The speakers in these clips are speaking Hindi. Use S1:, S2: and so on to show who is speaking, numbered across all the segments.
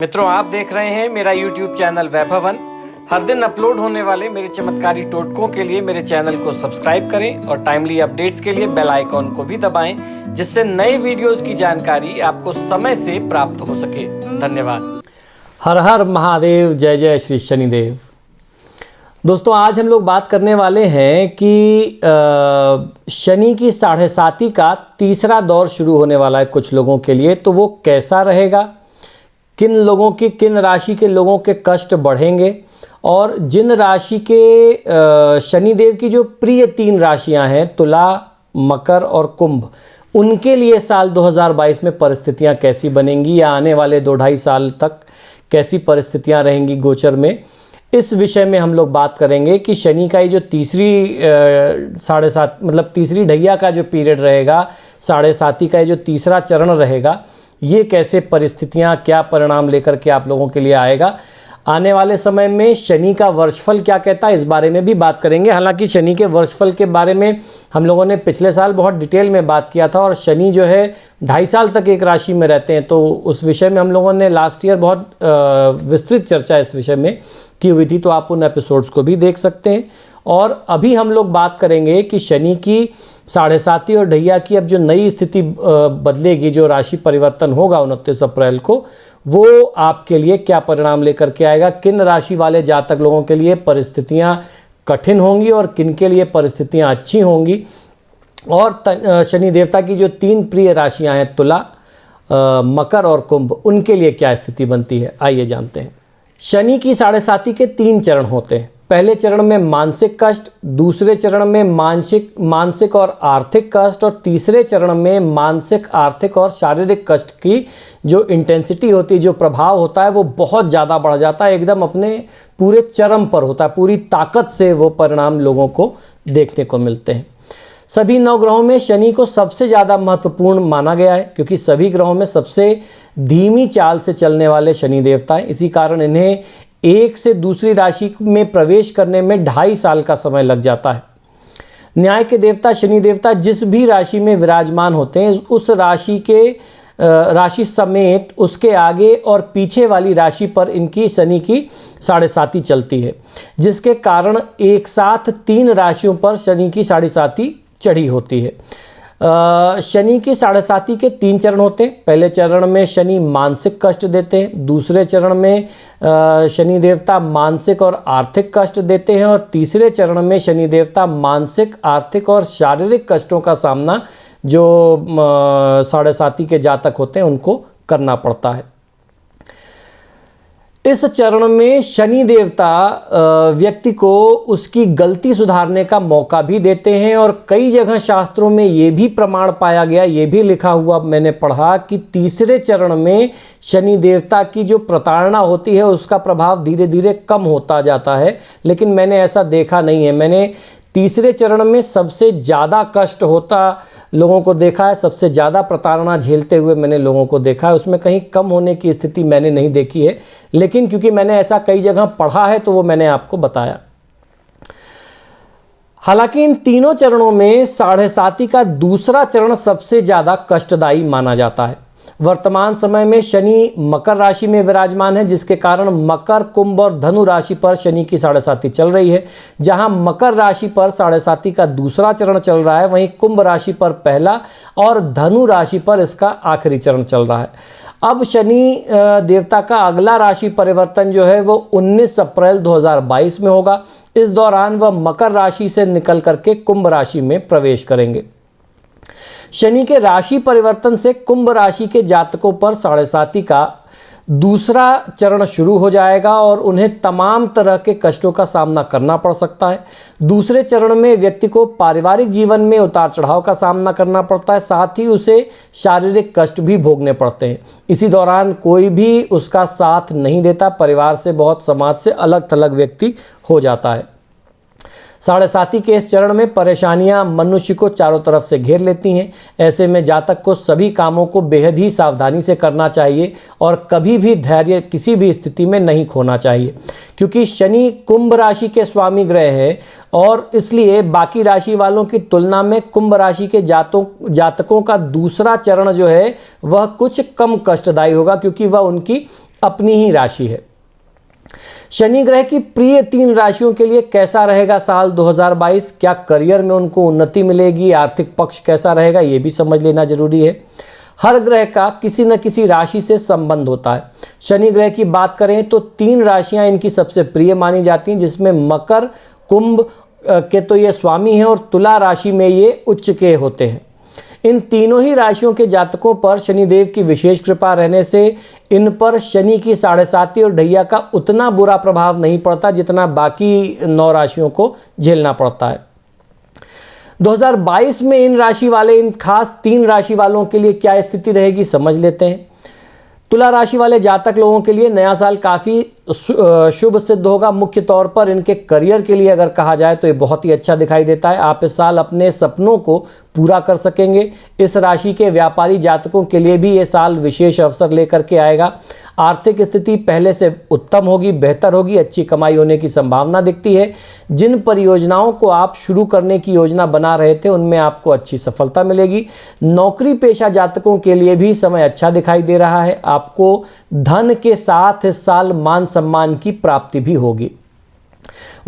S1: मित्रों, आप देख रहे हैं मेरा YouTube चैनल वैभवन। हर दिन अपलोड होने वाले मेरे चमत्कारी टोटकों के लिए मेरे चैनल को सब्सक्राइब करें और टाइमली अपडेट्स के लिए बेल आइकॉन को भी दबाएं, जिससे नए वीडियोस की जानकारी आपको समय से प्राप्त हो सके। धन्यवाद।
S2: हर हर महादेव, जय जय श्री शनिदेव। दोस्तों, आज हम लोग बात करने वाले हैं कि शनि की 7.5 का तीसरा दौर शुरू होने वाला है कुछ लोगों के लिए। तो वो कैसा रहेगा, किन राशि के लोगों के कष्ट बढ़ेंगे, और जिन राशि के शनिदेव की जो प्रिय 3 राशियां हैं, तुला, मकर और कुंभ, उनके लिए साल 2022 में परिस्थितियां कैसी बनेंगी या आने वाले 2-2.5 साल तक कैसी परिस्थितियां रहेंगी गोचर में, इस विषय में हम लोग बात करेंगे कि शनि का ये जो तीसरी 7.5 मतलब तीसरी ढैया का जो पीरियड रहेगा, 7.5 का ये जो तीसरा चरण रहेगा, ये कैसे परिस्थितियां, क्या परिणाम लेकर के आप लोगों के लिए आएगा। आने वाले समय में शनि का वर्षफल क्या कहता है, इस बारे में भी बात करेंगे। हालांकि शनि के वर्षफल के बारे में हम लोगों ने पिछले साल बहुत डिटेल में बात किया था, और शनि जो है 2.5 साल तक एक राशि में रहते हैं, तो उस विषय में हम लोगों ने लास्ट ईयर बहुत विस्तृत चर्चा इस विषय में की हुई थी, तो आप उन एपिसोड्स को भी देख सकते हैं। और अभी हम लोग बात करेंगे कि शनि की 7.5 और ढैया की अब जो नई स्थिति बदलेगी, जो राशि परिवर्तन होगा 29 अप्रैल को, वो आपके लिए क्या परिणाम लेकर के आएगा, किन राशि वाले जातक लोगों के लिए परिस्थितियां कठिन होंगी और किन के लिए परिस्थितियां अच्छी होंगी, और शनि देवता की जो 3 प्रिय राशियां हैं, तुला, मकर और कुंभ, उनके लिए क्या स्थिति बनती है, आइए जानते हैं। शनि की 7.5 के 3 चरण होते हैं। पहले चरण में मानसिक कष्ट, दूसरे चरण में मानसिक और आर्थिक कष्ट, और तीसरे चरण में मानसिक, आर्थिक और शारीरिक कष्ट की जो इंटेंसिटी होती है, जो प्रभाव होता है, वो बहुत ज़्यादा बढ़ जाता है, एकदम अपने पूरे चरम पर होता है, पूरी ताकत से वो परिणाम लोगों को देखने को मिलते हैं। सभी 9 ग्रहों में शनि को सबसे ज़्यादा महत्वपूर्ण माना गया है, क्योंकि सभी ग्रहों में सबसे धीमी चाल से चलने वाले शनि देवता हैं। इसी कारण इन्हें एक से दूसरी राशि में प्रवेश करने में 2.5 साल का समय लग जाता है। न्याय के देवता शनि देवता जिस भी राशि में विराजमान होते हैं, उस राशि समेत उसके आगे और पीछे वाली राशि पर इनकी शनि की 7.5 चलती है, जिसके कारण एक साथ 3 राशियों पर शनि की 7.5 चढ़ी होती है। शनि की 7.5 के 3 चरण होते हैं। पहले चरण में शनि मानसिक कष्ट देते हैं, दूसरे चरण में शनि देवता मानसिक और आर्थिक कष्ट देते हैं, और तीसरे चरण में शनि देवता मानसिक, आर्थिक और शारीरिक कष्टों का सामना जो 7.5 के जातक होते हैं उनको करना पड़ता है। इस चरण में शनि देवता व्यक्ति को उसकी गलती सुधारने का मौका भी देते हैं, और कई जगह शास्त्रों में ये भी प्रमाण पाया गया, ये भी लिखा हुआ मैंने पढ़ा कि तीसरे चरण में शनि देवता की जो प्रताड़ना होती है उसका प्रभाव धीरे धीरे कम होता जाता है। लेकिन मैंने ऐसा देखा नहीं है। मैंने तीसरे चरण में सबसे ज़्यादा कष्ट होता लोगों को देखा है, सबसे ज़्यादा प्रताड़ना झेलते हुए मैंने लोगों को देखा है। उसमें कहीं कम होने की स्थिति मैंने नहीं देखी है, लेकिन क्योंकि मैंने ऐसा कई जगह पढ़ा है तो वो मैंने आपको बताया। हालांकि इन तीनों चरणों में 7.5 का दूसरा चरण सबसे ज़्यादा कष्टदायी माना जाता है। वर्तमान समय में शनि मकर राशि में विराजमान है, जिसके कारण मकर, कुंभ और धनु राशि पर शनि की 7.5 चल रही है। जहां मकर राशि पर 7.5 का दूसरा चरण चल रहा है, वहीं कुंभ राशि पर पहला और धनु राशि पर इसका आखिरी चरण चल रहा है। अब शनि देवता का अगला राशि परिवर्तन जो है वो 19 अप्रैल 2022 में होगा। इस दौरान वह मकर राशि से निकल करके कुंभ राशि में प्रवेश करेंगे। शनि के राशि परिवर्तन से कुंभ राशि के जातकों पर 7.5 का दूसरा चरण शुरू हो जाएगा, और उन्हें तमाम तरह के कष्टों का सामना करना पड़ सकता है। दूसरे चरण में व्यक्ति को पारिवारिक जीवन में उतार चढ़ाव का सामना करना पड़ता है, साथ ही उसे शारीरिक कष्ट भी भोगने पड़ते हैं। इसी दौरान कोई भी उसका साथ नहीं देता, परिवार से, बहुत समाज से अलग थलग व्यक्ति हो जाता है। 7.5 के इस चरण में परेशानियां मनुष्य को चारों तरफ से घेर लेती हैं। ऐसे में जातक को सभी कामों को बेहद ही सावधानी से करना चाहिए, और कभी भी धैर्य किसी भी स्थिति में नहीं खोना चाहिए, क्योंकि शनि कुंभ राशि के स्वामी ग्रह है, और इसलिए बाकी राशि वालों की तुलना में कुंभ राशि के जातकों का दूसरा चरण जो है वह कुछ कम कष्टदायी होगा, क्योंकि वह उनकी अपनी ही राशि है। शनि ग्रह की प्रिय 3 राशियों के लिए कैसा रहेगा साल 2022? क्या करियर में उनको उन्नति मिलेगी? आर्थिक पक्ष कैसा रहेगा, ये भी समझ लेना जरूरी है। हर ग्रह का किसी न किसी राशि से संबंध होता है। शनि ग्रह की बात करें तो 3 राशियां इनकी सबसे प्रिय मानी जाती हैं, जिसमें मकर, कुंभ के तो ये स्वामी हैं और तुला राशि में ये उच्च के होते हैं। इन तीनों ही राशियों के जातकों पर शनिदेव की विशेष कृपा रहने से इन पर शनि की 7.5 और ढैया का उतना बुरा प्रभाव नहीं पड़ता जितना बाकी 9 राशियों को झेलना पड़ता है। 2022 में इन राशि वाले, इन खास 3 राशि वालों के लिए क्या स्थिति रहेगी, समझ लेते हैं। तुला राशि वाले जातक लोगों के लिए नया साल काफ़ी शुभ सिद्ध होगा। मुख्य तौर पर इनके करियर के लिए अगर कहा जाए तो ये बहुत ही अच्छा दिखाई देता है। आप इस साल अपने सपनों को पूरा कर सकेंगे। इस राशि के व्यापारी जातकों के लिए भी ये साल विशेष अवसर लेकर के आएगा। आर्थिक स्थिति पहले से उत्तम होगी, बेहतर होगी, अच्छी कमाई होने की संभावना दिखती है। जिन परियोजनाओं को आप शुरू करने की योजना बना रहे थे उनमें आपको अच्छी सफलता मिलेगी। नौकरी पेशा जातकों के लिए भी समय अच्छा दिखाई दे रहा है। आपको धन के साथ इस साल मान सम्मान की प्राप्ति भी होगी।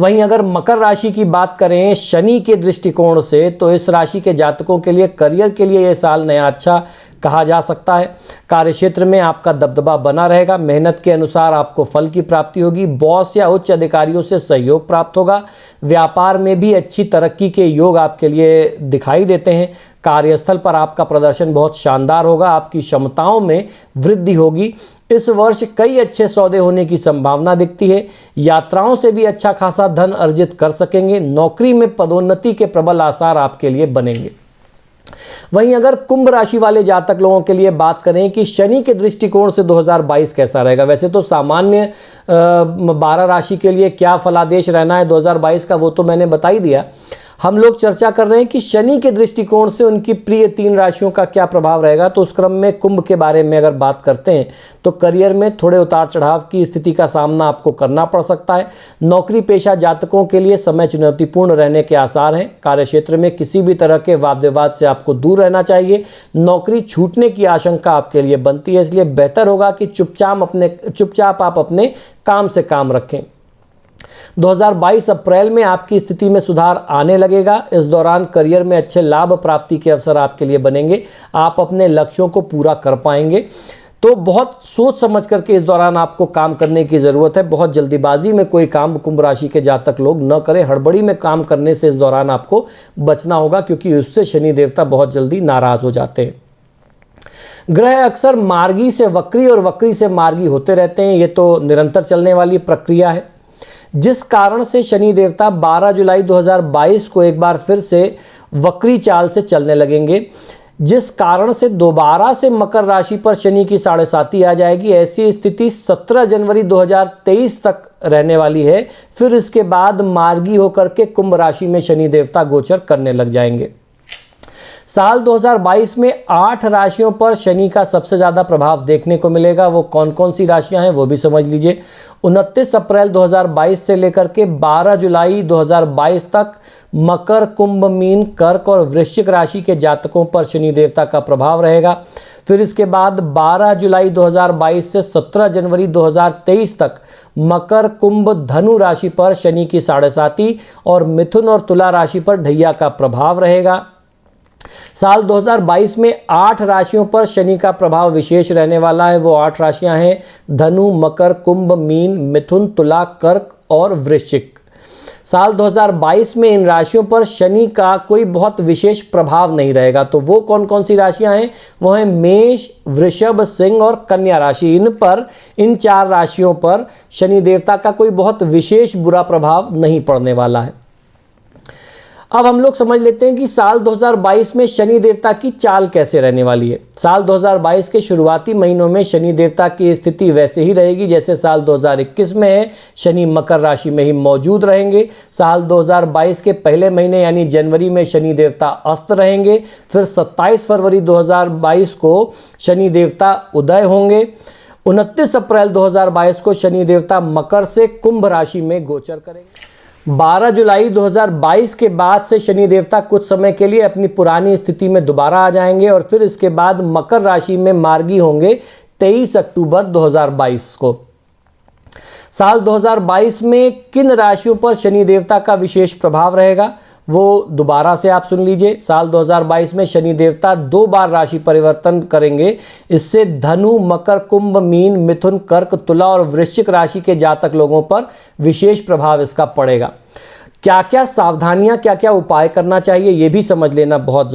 S2: वहीं अगर मकर राशि की बात करें शनि के दृष्टिकोण से, तो इस राशि के जातकों के लिए करियर के लिए यह साल नया अच्छा कहा जा सकता है। कार्यक्षेत्र में आपका दबदबा बना रहेगा। मेहनत के अनुसार आपको फल की प्राप्ति होगी। बॉस या उच्च अधिकारियों से सहयोग प्राप्त होगा। व्यापार में भी अच्छी तरक्की के योग आपके लिए दिखाई देते हैं। कार्यस्थल पर आपका प्रदर्शन बहुत शानदार होगा। आपकी क्षमताओं में वृद्धि होगी। इस वर्ष कई अच्छे सौदे होने की संभावना दिखती है। यात्राओं से भी अच्छा खासा धन अर्जित कर सकेंगे। नौकरी में पदोन्नति के प्रबल आसार आपके लिए बनेंगे। वहीं अगर कुंभ राशि वाले जातक लोगों के लिए बात करें कि शनि के दृष्टिकोण से 2022 कैसा रहेगा, वैसे तो सामान्य 12 राशि के लिए क्या फलादेश रहना है 2022 का वो तो मैंने बता ही दिया। हम लोग चर्चा कर रहे हैं कि शनि के दृष्टिकोण से उनकी प्रिय 3 राशियों का क्या प्रभाव रहेगा। तो उस क्रम में कुंभ के बारे में अगर बात करते हैं तो करियर में थोड़े उतार चढ़ाव की स्थिति का सामना आपको करना पड़ सकता है। नौकरी पेशा जातकों के लिए समय चुनौतीपूर्ण रहने के आसार हैं। कार्यक्षेत्र में किसी भी तरह के वाद विवाद से आपको दूर रहना चाहिए। नौकरी छूटने की आशंका आपके लिए बनती है, इसलिए बेहतर होगा कि चुपचाप आप अपने काम से काम रखें। 2022 अप्रैल में आपकी स्थिति में सुधार आने लगेगा। इस दौरान करियर में अच्छे लाभ प्राप्ति के अवसर आपके लिए बनेंगे। आप अपने लक्ष्यों को पूरा कर पाएंगे। तो बहुत सोच समझ करके इस दौरान आपको काम करने की ज़रूरत है। बहुत जल्दीबाजी में कोई काम कुंभ राशि के जातक लोग न करें। हड़बड़ी में काम करने से इस दौरान आपको बचना होगा, क्योंकि उससे शनि देवता बहुत जल्दी नाराज़ हो जाते हैं। ग्रह अक्सर मार्गी से वक्री और वक्री से मार्गी होते रहते हैं। ये तो निरंतर चलने वाली प्रक्रिया है, जिस कारण से शनि देवता 12 जुलाई 2022 को एक बार फिर से वक्री चाल से चलने लगेंगे, जिस कारण से दोबारा से मकर राशि पर शनि की 7.5 आ जाएगी। ऐसी स्थिति 17 जनवरी 2023 तक रहने वाली है। फिर इसके बाद मार्गी होकर के कुंभ राशि में शनि देवता गोचर करने लग जाएंगे। साल 2022 में 8 राशियों पर शनि का सबसे ज़्यादा प्रभाव देखने को मिलेगा। वो कौन कौन सी राशियां हैं वो भी समझ लीजिए। 29 अप्रैल 2022 से लेकर के 12 जुलाई 2022 तक मकर, कुंभ, मीन, कर्क और वृश्चिक राशि के जातकों पर शनि देवता का प्रभाव रहेगा। फिर इसके बाद 12 जुलाई 2022 से 17 जनवरी 2023 तक मकर, कुंभ, धनु राशि पर शनि की 7.5 और मिथुन और तुला राशि पर ढैया का प्रभाव रहेगा। साल 2022 में 8 राशियों पर शनि का प्रभाव विशेष रहने वाला है। वो 8 राशियां हैं धनु, मकर, कुंभ, मीन, मिथुन, तुला, कर्क और वृश्चिक। साल 2022 में इन राशियों पर शनि का कोई बहुत विशेष प्रभाव नहीं रहेगा। तो वो कौन कौन सी राशियां हैं? वो हैं मेष, वृषभ, सिंह और कन्या राशि। इन 4 राशियों पर शनि देवता का कोई बहुत विशेष बुरा प्रभाव नहीं पड़ने वाला है। अब हम लोग समझ लेते हैं कि साल 2022 में शनि देवता की चाल कैसे रहने वाली है। साल 2022 के शुरुआती महीनों में शनि देवता की स्थिति वैसे ही रहेगी जैसे साल 2021 में है। शनि मकर राशि में ही मौजूद रहेंगे। साल 2022 के पहले महीने यानी जनवरी में शनि देवता अस्त रहेंगे। फिर 27 फरवरी 2022 को शनि देवता उदय होंगे। 29 अप्रैल 2022 को शनि देवता मकर से कुंभ राशि में गोचर करेंगे। 12 जुलाई 2022 के बाद से शनि देवता कुछ समय के लिए अपनी पुरानी स्थिति में दोबारा आ जाएंगे और फिर इसके बाद मकर राशि में मार्गी होंगे 23 अक्टूबर 2022 को। साल 2022 में किन राशियों पर शनि देवता का विशेष प्रभाव रहेगा वो दोबारा से आप सुन लीजिए। साल 2022 में शनि देवता 2 बार राशि परिवर्तन करेंगे। इससे धनु, मकर, कुंभ, मीन, मिथुन, कर्क, तुला और वृश्चिक राशि के जातक लोगों पर विशेष प्रभाव इसका पड़ेगा। क्या क्या सावधानियां, क्या क्या उपाय करना चाहिए ये भी समझ लेना बहुत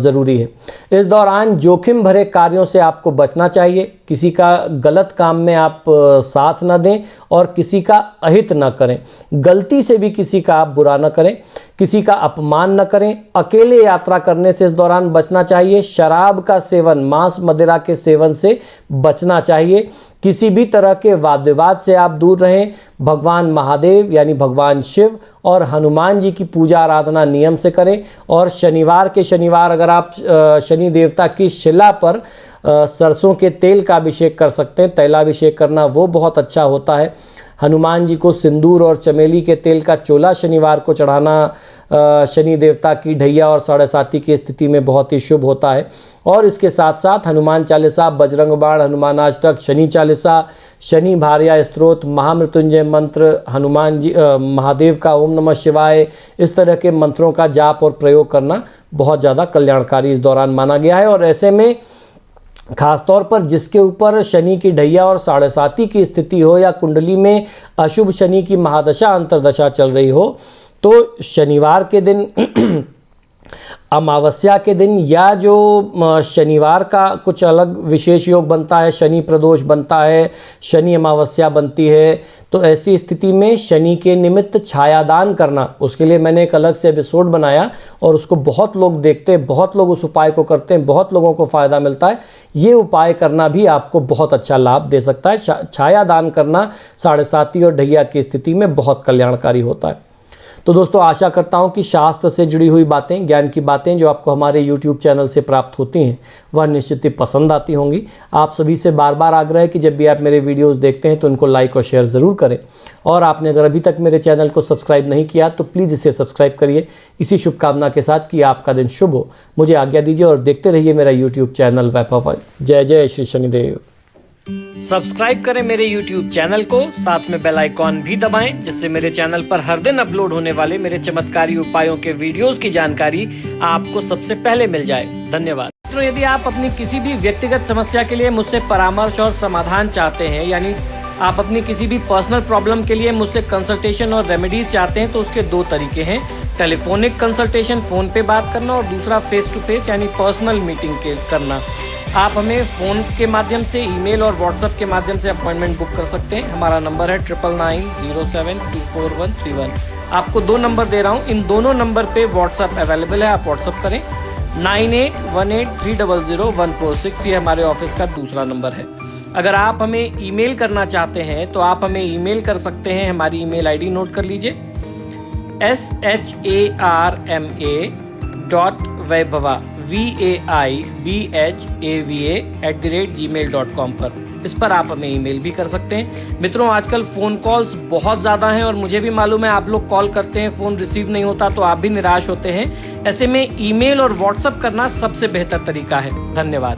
S2: ज़रूरी है। इस दौरान जोखिम भरे कार्यों से आपको बचना चाहिए। किसी का गलत काम में आप साथ न दें और किसी का अहित न करें। गलती से भी किसी का आप बुरा न करें, किसी का अपमान न करें। अकेले यात्रा करने से इस दौरान बचना चाहिए। शराब का सेवन, मांस मदिरा के सेवन से बचना चाहिए। किसी भी तरह के वाद विवाद से आप दूर रहें। भगवान महादेव यानी भगवान शिव और हनुमान जी की पूजा आराधना नियम से करें। और शनिवार के शनिवार अगर आप शनि देवता की शिला पर सरसों के तेल का अभिषेक कर सकते हैं, तैलाभिषेक करना वो बहुत अच्छा होता है। हनुमान जी को सिंदूर और चमेली के तेल का चोला शनिवार को चढ़ाना शनि देवता की ढैया और साढ़े साती की स्थिति में बहुत ही शुभ होता है। और इसके साथ साथ हनुमान चालीसा, बजरंग बाण, हनुमान अष्टक, शनि चालीसा, शनि भार्या स्तोत्र, महामृत्युंजय मंत्र, हनुमान जी महादेव का ओम नमः शिवाय, इस तरह के मंत्रों का जाप और प्रयोग करना बहुत ज़्यादा कल्याणकारी इस दौरान माना गया है। और ऐसे में खासतौर पर जिसके ऊपर शनि की ढैया और साढ़े साती की स्थिति हो या कुंडली में अशुभ शनि की महादशा अंतर्दशा चल रही हो, तो शनिवार के दिन अमावस्या के दिन या जो शनिवार का कुछ अलग विशेष योग बनता है, शनि प्रदोष बनता है, शनि अमावस्या बनती है, तो ऐसी स्थिति में शनि के निमित्त छायादान करना, उसके लिए मैंने एक अलग से एपिसोड बनाया और उसको बहुत लोग देखते हैं, बहुत लोग उस उपाय को करते हैं, बहुत लोगों को फ़ायदा मिलता है। ये उपाय करना भी आपको बहुत अच्छा लाभ दे सकता है। छायादान करना साढ़े साती और ढैया की स्थिति में बहुत कल्याणकारी होता है। तो दोस्तों आशा करता हूं कि शास्त्र से जुड़ी हुई बातें, ज्ञान की बातें जो आपको हमारे YouTube चैनल से प्राप्त होती हैं वह निश्चित ही पसंद आती होंगी। आप सभी से बार बार आग्रह है कि जब भी आप मेरे वीडियोस देखते हैं तो उनको लाइक और शेयर ज़रूर करें। और आपने अगर अभी तक मेरे चैनल को सब्सक्राइब नहीं किया तो प्लीज़ इसे सब्सक्राइब करिए। इसी शुभकामना के साथ कि आपका दिन शुभ हो। मुझे आज्ञा दीजिए और देखते रहिए मेरा YouTube चैनल वैभवन। जय जय श्री शनिदेव।
S1: सब्सक्राइब करें मेरे YouTube चैनल को, साथ में बेल आइकॉन भी दबाएं जिससे मेरे चैनल पर हर दिन अपलोड होने वाले मेरे चमत्कारी उपायों के वीडियोस की जानकारी आपको सबसे पहले मिल जाए। धन्यवाद। तो यदि आप अपनी किसी भी व्यक्तिगत समस्या के लिए मुझसे परामर्श और समाधान चाहते हैं, यानी आप अपनी किसी भी पर्सनल प्रॉब्लम के लिए मुझसे कंसल्टेशन और रेमेडीज चाहते हैं, तो उसके 2 तरीके हैं। टेलीफोनिक कंसल्टेशन, फ़ोन पे बात करना, और दूसरा फेस टू फेस यानी पर्सनल मीटिंग करना। आप हमें फ़ोन के माध्यम से, ईमेल और व्हाट्सएप के माध्यम से अपॉइंटमेंट बुक कर सकते हैं। हमारा नंबर है 9990724131। आपको 2 नंबर दे रहा हूँ, इन दोनों नंबर पे व्हाट्सएप अवेलेबल है, आप व्हाट्सएप करें। 9818300146 ये हमारे ऑफिस का दूसरा नंबर है। अगर आप हमें ईमेल करना चाहते हैं तो आप हमें ईमेल कर सकते हैं। हमारी ईमेल आईडी नोट कर लीजिए, sharma.vaibhava vaibhava@gmail.com पर। इस पर आप हमें ईमेल भी कर सकते हैं। मित्रों, आजकल फ़ोन कॉल्स बहुत ज़्यादा हैं और मुझे भी मालूम है आप लोग कॉल करते हैं, फ़ोन रिसीव नहीं होता तो आप भी निराश होते हैं। ऐसे में ईमेल और व्हाट्सएप करना सबसे बेहतर तरीका है। धन्यवाद।